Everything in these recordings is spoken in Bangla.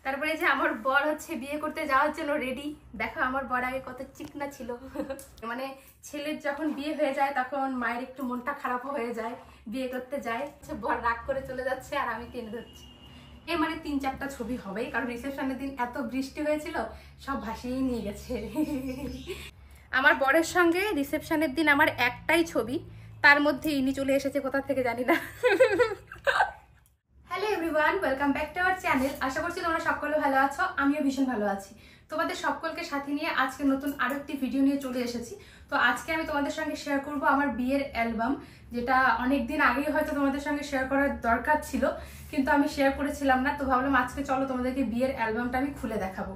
তারপরে যে আমার বর হচ্ছে বিয়ে করতে যাওয়ার জন্য রেডি। দেখো আমার বর আগে কত চিকনা ছিল। মানে ছেলের যখন বিয়ে হয়ে যায় তখন মায়ের একটু মনটা খারাপ হয়ে যায়, বিয়ে করতে যায়, বর রাগ করে চলে যাচ্ছে আর আমি টেনে ধরছি। মানে 3-4টা ছবি হবেই, কারণ রিসেপশনের দিন এত বৃষ্টি হয়েছিল, সব ভাসিয়ে নিয়ে গেছে। আমার বরের সঙ্গে রিসেপশনের দিন আমার একটাই ছবি, তার মধ্যে ইনি চলে এসেছে কোথা থেকে জানি না। Hello everyone, welcome back to our channel. আশা করছি তোমরা সকলে ভালো আছো, আমিও ভীষণ ভালো আছি। তোমাদের সকলকে সাথে নিয়ে আজকে নতুন আরো একটি ভিডিও নিয়ে চলে এসেছি। তো আজকে আমি তোমাদের সঙ্গে শেয়ার করব আমার বিয়ের অ্যালবাম, যেটা অনেকদিন আগেই হয়তো তোমাদের সঙ্গে শেয়ার করার দরকার ছিল, কিন্তু আমি শেয়ার করেছিলাম না। তো ভাবলাম আজকে চলো তোমাদেরকে বিয়ের অ্যালবামটা আমি খুলে দেখাবো।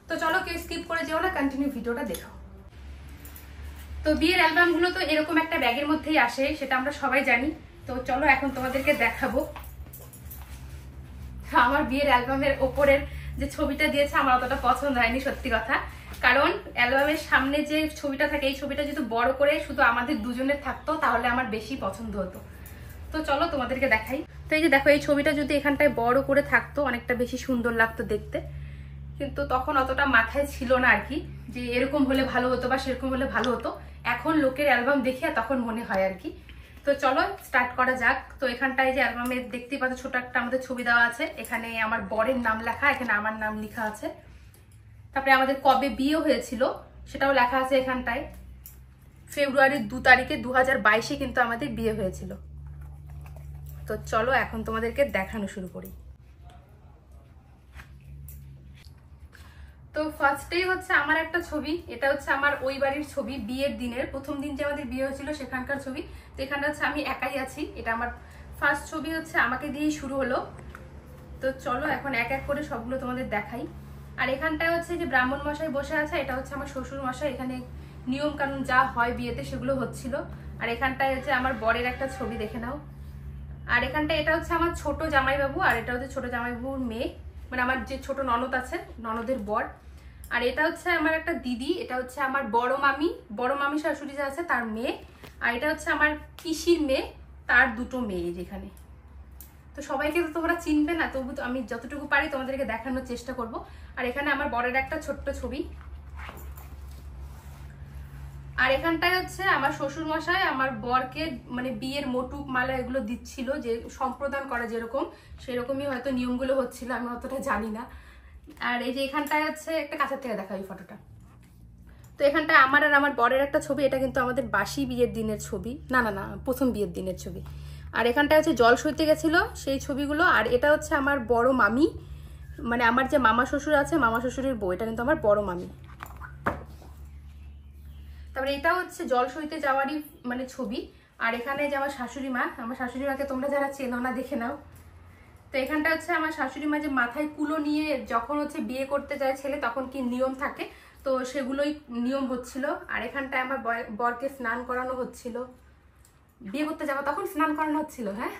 তো চলো কেউ স্কিপ করে যেও না, কন্টিনিউ ভিডিওটা দেখো। তো বিয়ের অ্যালবামগুলো তো এরকম একটা ব্যাগের মধ্যেই আসে, সেটা আমরা সবাই জানি। তো চলো এখন তোমাদেরকে দেখাবো। আমার বিয়ের অ্যালবামের ওপরের যে ছবিটা দিয়েছে আমার অতটা পছন্দ হয়নি, সত্যি কথা। কারণ অ্যালবামের সামনে যে ছবিটা থাকে, এই ছবিটা যদি বড় করে শুধু আমাদের দুজনের থাকতো তাহলে আমার বেশি পছন্দ হতো। তো চলো তোমাদেরকে দেখাই। তো এই যে দেখো, এই ছবিটা যদি এখানটায় বড় করে থাকতো অনেকটা বেশি সুন্দর লাগতো দেখতে, কিন্তু তখন অতটা মাথায় ছিল না আর কি, যে এরকম হলে ভালো হতো বা সেরকম হলে ভালো হতো। এখন লোকের অ্যালবাম দেখে তখন মনে হয় আর কি। তো চলো স্টার্ট করা যাক। তো এখানটায় যে অ্যালবামে দেখতেই পাচ্ছ ছোট একটা আমাদের ছবি দেওয়া আছে, এখানে আমার বরের নাম লেখা, এখানে আমার নাম লেখা আছে। তারপরে আমাদের কবে বিয়ে হয়েছিল সেটাও লেখা আছে এখানটায়। ফেব্রুয়ারির 2 তারিখে 2022-এ কিন্তু আমাদের বিয়ে হয়েছিল। তো চলো এখন তোমাদেরকে দেখানো শুরু করি। তো ফার্স্টেই হচ্ছে আমার একটা ছবি, এটা হচ্ছে আমার ওই বাড়ির ছবি, বিয়ের দিনের প্রথম দিন যে আমাদের বিয়ে হয়েছিল সেখানকার ছবি। তো এখানে হচ্ছে আমি একাই আছি, এটা আমার ফার্স্ট ছবি, হচ্ছে আমাকে দিয়েই শুরু হলো। তো চলো এখন এক এক করে সবগুলো তোমাদের দেখাই। আর এখানটায় হচ্ছে যে ব্রাহ্মণ মশাই বসে আছে, এটা হচ্ছে আমার শ্বশুর মশাই। এখানে নিয়ম কানুন যা হয় বিয়েতে সেগুলো হচ্ছিল। আর এখানটায় হচ্ছে আমার বরের একটা ছবি, দেখে নাও। আর এখানটায় এটা হচ্ছে আমার ছোট জামাইবাবু, আর এটা হচ্ছে ছোট জামাইবাবুর মেয়ে, মানে আমার যে ছোট ননদ আছে, ননদের বর। আর এটা হচ্ছে আমার একটা দিদি, এটা হচ্ছে আমার বড় মামি শাশুড়ি যে আছে তার মেয়ে। আর এটা হচ্ছে আমার পিসির মেয়ে, তার দুটো মেয়ে যেখানে। তো সবাইকে তো তোমরা চিনবে না, তবু তো আমি যতটুকু পারি তোমাদেরকে দেখানোর চেষ্টা করব। আর এখানে আমার বরের একটা ছোট্ট ছবি। আর এখানটায় হচ্ছে আমার শ্বশুর মশাই আমার বরকে মানে বিয়ের মোটুক মালা এগুলো দিচ্ছিল, যে সম্প্রদান করা যেরকম সেরকমই হয়তো নিয়মগুলো হচ্ছিল, আমি অতটা জানি না। আর এই যে এখানটায় হচ্ছে একটা কাছের থেকে দেখা, এই ফটোটা। তো এখানটায় আমার আর আমার বরের একটা ছবি, এটা কিন্তু আমাদের বাসি বিয়ের দিনের ছবি, না না না প্রথম বিয়ের দিনের ছবি। আর এখানটায় হচ্ছে জল সইতে গেছিল সেই ছবিগুলো। আর এটা হচ্ছে আমার বড় মামি, মানে আমার যে মামা শ্বশুর আছে, মামা শ্বশুরের বউ, এটা কিন্তু আমার বড় মামি। তারপরে এটা হচ্ছে জল সইতে যাওয়ারই মানে ছবি। আর এখানে যে আমার শাশুড়ি মা, আমার শাশুড়ি মাকে তোমরা যারা চেনো না দেখে নাও। তো এখানটা হচ্ছে আমার শাশুড়ি মা যে মাথায় কুলো নিয়ে যখন হচ্ছে বিয়ে করতে যায় ছেলে, তখন কি নিয়ম থাকে, তো সেগুলোই নিয়ম হচ্ছিল। আর এখানটায় আমার বরকে স্নান করানো হচ্ছিল, বিয়ে করতে যাওয়া তখন স্নান করানো হচ্ছিল। হ্যাঁ,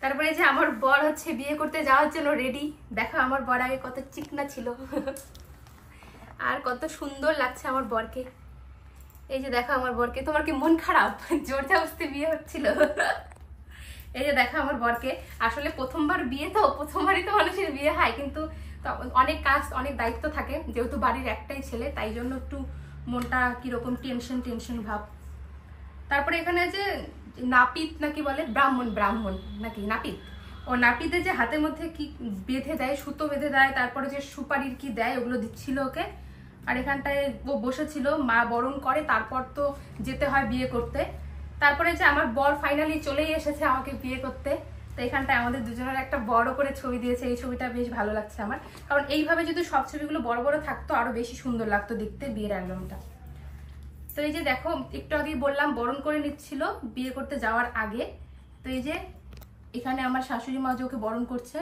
তারপরে যে আমার বর হচ্ছে বিয়ে করতে যাওয়ার জন্য রেডি। দেখো আমার বর আগে কত চিকনা ছিল, আর কত সুন্দর লাগছে আমার বরকে। এই যে দেখো আমার বরকে। তোমার কি মন খারাপ? জোর জবরদস্তি বিয়ে হচ্ছিল। এই যে দেখো আমার বরকে। আসলে প্রথমবার বিয়ে, তো প্রথমবারই তো মানুষের বিয়ে হয়, কিন্তু অনেক কাজ অনেক দায়িত্ব থাকে, যেহেতু বাড়ির একটাই ছেলে, তাই জন্য একটু মনটা কিরকম টেনশন ভাব। তারপরে এখানে যে নাপিত নাকি বলে, ব্রাহ্মণ নাকি নাপিত, ও নাপিতে যে হাতের মধ্যে কি বেঁধে দেয়, সুতো বেঁধে দেয়, তারপরে যে সুপারির কি দেয় ওগুলো দিচ্ছিল ওকে। আর এখানটায় ও বসেছিল, মা বরণ করে, তারপর তো যেতে হয় বিয়ে করতে। তারপরে যে আমার বর ফাইনালি চলেই এসেছে আমাকে বিয়ে করতে। তো এখানটায় আমাদের দুজনের একটা বড় করে ছবি দিয়েছে, এই ছবিটা বেশ ভালো লাগছে আমার, কারণ এইভাবে যদি সব ছবিগুলো বড় বড় থাকতো আরো বেশি সুন্দর লাগতো দেখতে বিয়ের অ্যালবামটা। তো এই যে দেখো, একটু আগেই বললাম বরণ করে নিচ্ছিল বিয়ে করতে যাওয়ার আগে। তো এই যে এখানে আমার শাশুড়ি মা যে ওকে বরণ করছে,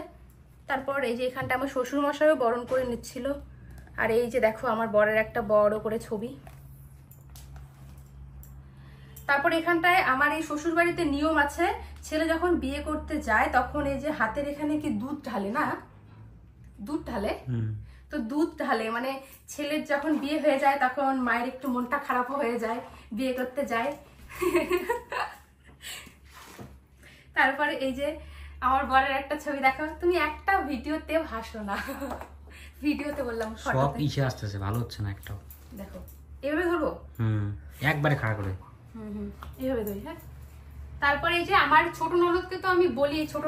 তারপর এই যে এখানটা আমার শ্বশুর মশাইও বরণ করে নিচ্ছিল। আর এই যে দেখো আমার বরের একটা বড় করে ছবি। তারপর এখানটায় আমার এই শ্বশুর বাড়িতে নিয়ম আছে, ছেলে যখন বিয়ে করতে যায় তখন এই যে হাতের এখানে কি দুধ ঢালে না, দুধ ঢালে, তো দুধ ঢালে মানে ছেলের যখন বিয়ে হয়ে যায় তখন মায়ের একটু মনটা খারাপ হয়ে যায়, বিয়ে করতে যায়। তারপরে এই যে আমার বরের একটা ছবি দেখো, তুমি একটা ভিডিওতে হাসো না। ভিডিওতে বললাম সব ইসে আসতেছে, ভালো হচ্ছে না একটাও। দেখো এভাবে ধরবো, একবারে খাড়া করে, এভাবে ধরি। হ্যাঁ, তারপরে এই যে আমার ছোট ননদকে তো আমি বলি ছোট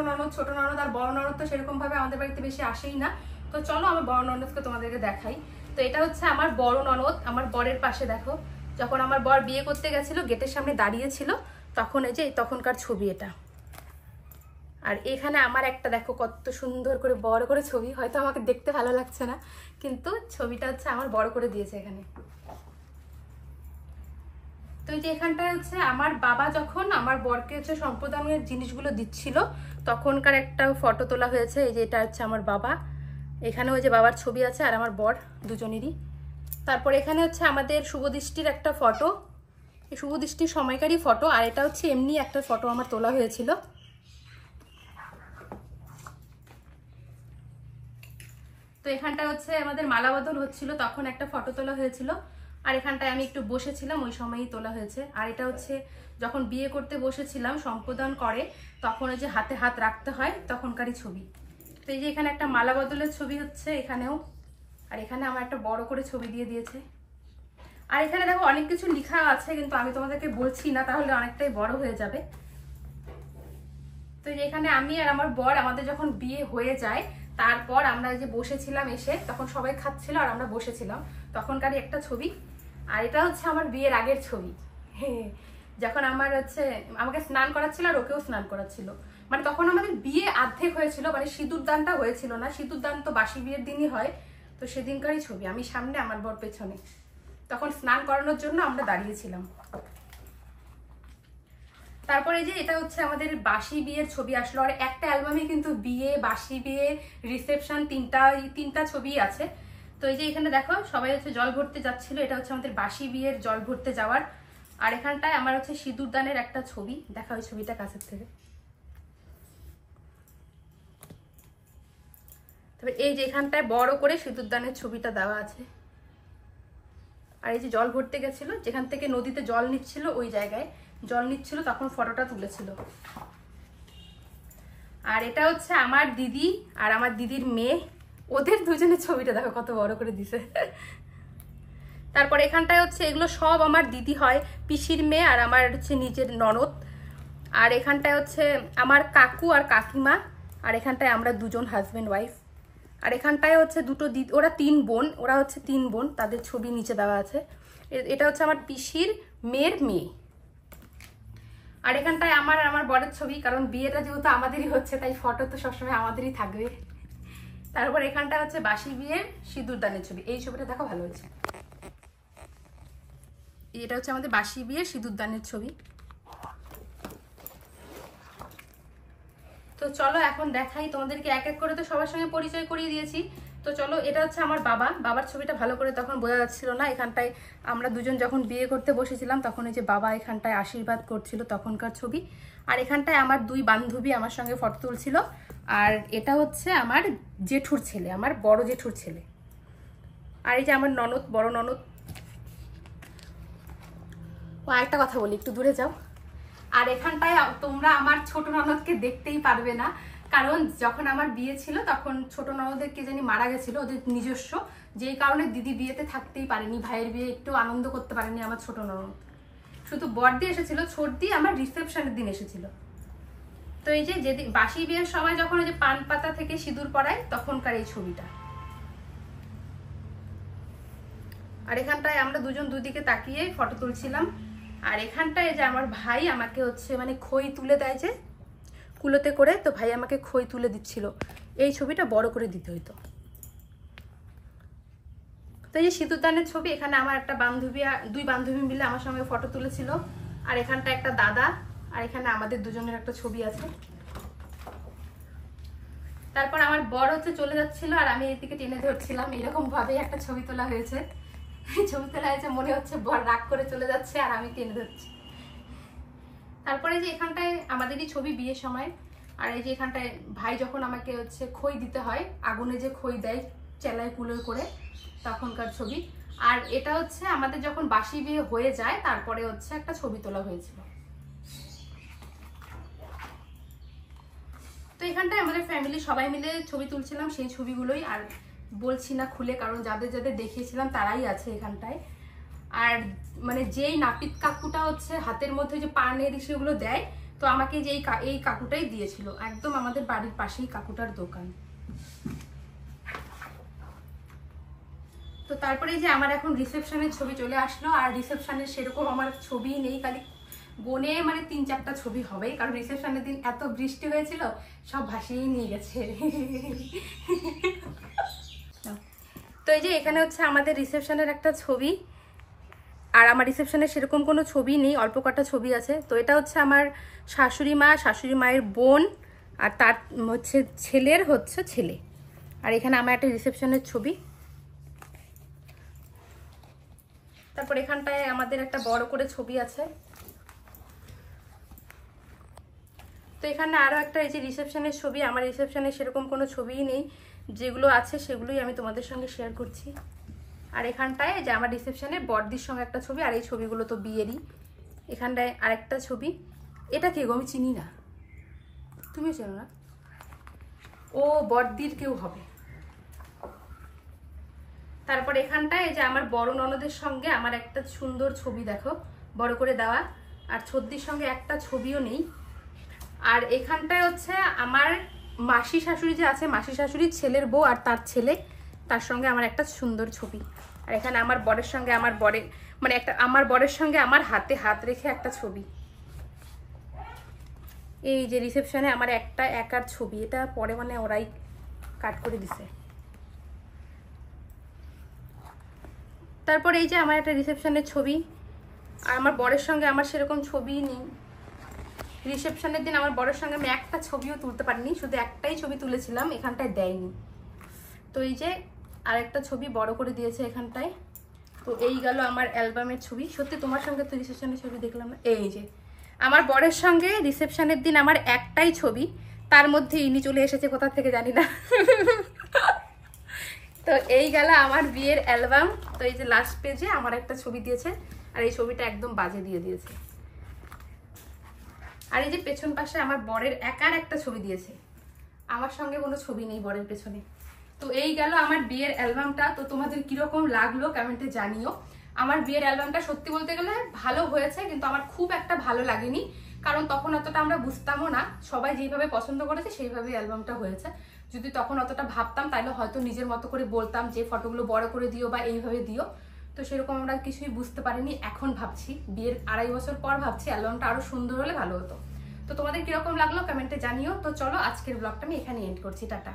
ননদ আর বড় ননদ তো সেরকম ভাবে আমাদের বাড়িতে বেশি আসেই না। তো চলো আমার বড় ননদকে তোমাদেরকে দেখাই। তো এটা হচ্ছে আমার বড় ননদ, আমার বরের পাশে দেখো, যখন আমার বর বিয়ে করতে গেছিল গেটের সামনে দাঁড়িয়ে ছিল তখন এই যে তখনকার ছবি এটা। আর এখানে আমার একটা দেখো কত সুন্দর করে বড় করে ছবি, হয়তো আমাকে দেখতে ভালো লাগছে না কিন্তু ছবিটা হচ্ছে আমার বড় করে দিয়েছে এখানে। তো এই যে এখানটায় হচ্ছে আমার বাবা যখন আমার বরকে হচ্ছে সম্প্রদানের জিনিসগুলো দিচ্ছিল তখনকার একটা ফটো তোলা হয়েছে। এই যে এটা হচ্ছে আমার বাবা, এখানে ওই যে বাবার ছবি আছে আর আমার বর দুজনেরই। তারপর এখানে হচ্ছে আমাদের শুভদৃষ্টির একটা ফটো, এই শুভদৃষ্টির সময়কারই ফটো, আর এটা হচ্ছে এমনি একটা ফটো আমার তোলা হয়েছিল। তো এখানটা হচ্ছে আমাদের মালা বদল হচ্ছিল তখন একটা ফটো তোলা হয়েছিল, আর এখানটায় আমি একটু বসেছিলাম ওই সময়ই তোলা হয়েছে। আর এটা হচ্ছে যখন বিয়ে করতে বসেছিলাম সম্প্রদান করে তখন ওই যে হাতে হাত রাখতে হয় তখনকারই ছবি। তো এই যে এখানে একটা মালা বদলের ছবি হচ্ছে এখানেও, আর এখানে আমার একটা বড় করে ছবি দিয়ে দিয়েছে। আর এখানে দেখো অনেক কিছু লেখা আছে কিন্তু আমি তোমাদেরকে বলছি না, তাহলে অনেকটাই বড় হয়ে যাবে। তো এখানে আমি আর আমার বর আমাদের যখন বিয়ে হয়ে যায় তারপর আমরা যে বসেছিলাম এসে তখন সবাই খাচ্ছিল আর আমরা বসেছিলাম তখনকারই একটা ছবি। আর এটা হচ্ছে আমার বিয়ের আগের ছবি, যখন আমার হচ্ছে আমাকে স্নান করাচ্ছিল আর ওকেও স্নান করাচ্ছিল। মানে তখন আমাদের বিয়ে অর্ধেক হয়েছিল, মানে সিঁদুর দানটা হয়েছিল না, সিঁদুর দান তো বাসি বিয়ের দিনই হয়। তো সেদিনকারই ছবি, আমি সামনে আমার বর পেছনে, তখন স্নান করানোর জন্য আমরা দাঁড়িয়েছিলাম। তারপরে যে এটা হচ্ছে আমাদের বাসি বিয়ের ছবি আসলো, আর একটা অ্যালবামে কিন্তু বিয়ে, বাসি বিয়ে, রিসেপশন তিনটা ছবি আছে। তো এই যে এখানে দেখো সবাই হচ্ছে জল ভরতে যাচ্ছিল, এটা হচ্ছে আমাদের বাসি বিয়ের জল ভরতে যাওয়ার। আর এখানটায় আমার হচ্ছে সিঁদুর দানের একটা ছবি, দেখা ওই ছবিটা কাছের থেকে। তবে এই যে এখানটায় বড় করে সিঁদুর দানের ছবিটা দেওয়া আছে। আর এই যে জল ভরতে গেছিল, যেখান থেকে নদীতে জল নিচ্ছিল ওই জায়গায় জল নিচ্ছিল তখন ফটোটা তুলেছিল। আর এটা হচ্ছে আমার দিদি আর আমার দিদির মেয়ে, ওদের দুজনের ছবিটা দেখো কত বড় করে দিছে। তারপর এখানটায় হচ্ছে এগুলো সব আমার দিদি হয়, পিসির মেয়ে আর আমার হচ্ছে নিজের ননদ। আর এখানটায় হচ্ছে আমার কাকু আর কাকিমা, আর এখানটায় আমরা দুজন হাজবেন্ড ওয়াইফ। আর এখানটায় হচ্ছে দুটো দিদি, ওরা হচ্ছে তিন বোন, তাদের ছবি নিচে দেওয়া আছে। এটা হচ্ছে আমার পিসির মেয়ের মেয়ে। আর এখানটায় আমার আর আমার বরের ছবি, কারণ বিয়েটা যেহেতু আমাদেরই হচ্ছে তাই ফটো তো সবসময় আমাদেরই থাকবে। তারপর এখানটা হচ্ছে বাসি বিয়ের সিঁদুর দানের ছবি, এই ছবিটা দেখো ভালো হয়েছে। এটা হচ্ছে আমাদের বাসি বিয়ের সিঁদুর দানের ছবি। তো চলো এখন দেখাই তোমাদেরকে এক এক করে, তো সবার সঙ্গে পরিচয় করিয়ে দিয়েছি। তো চলো, এটা হচ্ছে আমার বাবার ছবিটা ভালো করে তখন বোঝা যাচ্ছিল না। এখানটায় আমরা দুজন যখন বিয়ে করতে বসেছিলাম তখন এই যে বাবা এখানটায় আশীর্বাদ করছিল তখনকার ছবি। আর এখানটায় আমার দুই বান্ধবী আমার সঙ্গে ফটো তুলছিল। আর এটা হচ্ছে আমার জেঠুর ছেলে, আমার বড় জেঠুর ছেলে। আর এই যে আমার ননদ, বড় ননদ। ও একটা কথা বলি, একটু দূরে যাও। আর এখানটায় তোমরা আমার ছোট ননদকে দেখতেই পারবে না, কারণ যখন আমার বিয়ে ছিল তখন ছোট ননদের কে জানি মারা গেছিল, ওদের নিজস্ব, যেই কারণে দিদি বিয়েতে থাকতেই পারেনি, ভাইয়ের বিয়ে একটু আনন্দ করতে পারেনি আমার ছোট ননদ। শুধু বড়দি এসেছিল, ছোটদি আমার রিসেপশনের দিন এসেছিল। তো এই যে যেদিন বাসি বিয়ের সময় যখন ওই যে পান পাতা থেকে সিঁদুর পরায় তখনকার এই ছবিটা। আর এখানটায় আমরা দুজন দুদিকে তাকিয়ে ফটো তুলছিলাম। আর এখানটায় যে আমার ভাই আমাকে হচ্ছে মানে খই তুলে দেয় যে কুলোতে করে, তো ভাই আমাকে খই তুলে দিচ্ছিল, এই ছবিটা বড় করে দিতে হইতো। তো এই যে সিঁদুরদানের ছবি, এখানে আমার একটা বান্ধবী, দুই বান্ধবী মিলে আমার সঙ্গে ফটো তুলেছিল। আর এখানটা একটা দাদা, আর এখানে আমাদের দুজনের একটা ছবি আছে। তারপর আমার বর হচ্ছে চলে যাচ্ছিল আর আমি এদিকে টেনে ধরছিলাম, এরকম ভাবে একটা ছবি তোলা হয়েছে। ছবি তোলা হয়েছে, মনে হচ্ছে বর রাগ করে চলে যাচ্ছে আর আমি টেনে ধরছি। তারপরে যে এখানটায় আমাদেরই ছবি বিয়ের সময়। আর এই যে এখানটায় ভাই যখন আমাকে হচ্ছে খই দিতে হয়, আগুনে যে খই দেয় চেলায় কুলোয় করে, তখনকার ছবি। আর এটা হচ্ছে আমাদের যখন বাসি বিয়ে হয়ে যায় তারপরে হচ্ছে একটা ছবি তোলা হয়েছিল। তো এখানটায় আমাদের ফ্যামিলি সবাই মিলে ছবি তুলছিলাম, সেই ছবিগুলোই আর বলছি না খুলে, কারণ যাদের যাদের দেখিয়েছিলাম তারাই আছে এখানটায়। আর মানে যেই নাপিত কাকুটা হচ্ছে হাতের মধ্যে যে পানের সেগুলো দেয়, তো আমাকে যে এই কাকুটাই দিয়েছিল, একদম আমাদের বাড়ির পাশেই কাকুটার দোকান। তো তারপরে যে আমার এখন রিসেপশনের ছবি চলে আসলো, আর রিসেপশনের সেরকম আমার ছবি নেই, খালি গোনে মানে 3-4টা ছবি হবেই, কারণ রিসেপশনের দিন এত বৃষ্টি হয়েছিল, সব ভাসিয়ে নিয়ে গেছে। তো এই যে এখানে হচ্ছে আমাদের রিসেপশনের একটা ছবি, আর আমার রিসেপশনে সেরকম কোনো ছবি নেই, অল্প কটা ছবি আছে। তো এটা হচ্ছে আমার শাশুড়ি মা, শাশুড়ি মায়ের বোন, আর তার হচ্ছে ছেলের হচ্ছে ছেলে। আর এখানে আমার একটা রিসেপশনের ছবি। তারপর এখানটায় আমাদের একটা বড় করে ছবি আছে। তো এখানে আরও একটা এই যে রিসেপশনের ছবি, আমার রিসেপশনে সেরকম কোনো ছবিই নেই, যেগুলো আছে সেগুলোই আমি তোমাদের সঙ্গে শেয়ার করছি। আর এখানটায় যে আমার রিসেপশনের বড়দির সঙ্গে একটা ছবি, আর এই ছবিগুলো তো বিয়েরই। এখানটায় আরেকটা ছবি, এটা কে গো, আমি চিনি না, তুমিও চেনো না? ও বড়দির কেউ হবে। তারপর এখানটায় যে আমার বড় ননদের সঙ্গে আমার একটা সুন্দর ছবি দেখো, বড় করে দেওয়া, আর ছদ্দির সঙ্গে একটা ছবিও নেই। আর এখানটায় হচ্ছে আমার মাসি শাশুড়ি যে আছে, মাসি শাশুড়ির ছেলের বউ আর তার ছেলে, তার সঙ্গে আমার একটা সুন্দর ছবি। আর এখানে আমার বরের সঙ্গে আমার বরের সঙ্গে আমার হাতে হাত রেখে একটা ছবি। এই যে রিসেপশনে আমার একটা একার ছবি, এটা পরে মানে ওরাই কাট করে দিছে। তারপর এই যে আমার একটা রিসেপশনের ছবি, আর আমার বরের সঙ্গে আমার সেরকম ছবি নেই। রিসেপশনের দিন আমার বরের সঙ্গে আমি একটা ছবিও তুলতে পারিনি, শুধু একটাই ছবি তুলেছিলাম, এখানটায় দেয়নি। তো এই যে আরেকটা ছবি বড় করে দিয়েছে এখানটায়। তো এই গেল আমার অ্যালবামের ছবি। সত্যি তোমার সঙ্গে তো রিসেপশনের ছবি দেখলাম না। এই যে আমার বরের সঙ্গে রিসেপশনের দিন আমার একটাই ছবি, তার মধ্যে ইনি চলে এসেছে কোথা থেকে জানি না। তো এই গেল আমার বিয়ের অ্যালবাম। তো এই যে লাস্ট পেজে আমার একটা ছবি দিয়েছে, আর এই ছবিটা একদম বাজে দিয়ে দিয়েছে। আর এই যে পেছন পাশে আমার বরের একার একটা ছবি দিয়েছে, আমার সঙ্গে কোনো ছবি নেই বরের পেছনে। তো এই গেল আমার বিয়ের অ্যালবামটা। তো তোমাদের কিরকম লাগলো কমেন্টে জানিও। আমার বিয়ের অ্যালবামটা সত্যি বলতে গেলে ভালো হয়েছে, কিন্তু আমার খুব একটা ভালো লাগেনি, কারণ তখন অতটা আমরা বুঝতামও না, সবাই যেইভাবে পছন্দ করেছে সেইভাবেই অ্যালবামটা হয়েছে। যদি তখন অতটা ভাবতাম তাহলে হয়তো নিজের মতো করে বলতাম যে ফটোগুলো বড় করে দিও বা এইভাবে দিও। তো সেরকম আমরা কিছুই বুঝতে পারিনি। এখন ভাবছি, বিয়ের 2.5 বছর পর ভাবছি অ্যালবামটা আরো সুন্দর হলে ভালো হতো। তো তোমাদের কিরকম লাগলো কমেন্টে জানিও। তো চলো আজকের ব্লগটা আমি এখানে এন্ড করছি, টাটা।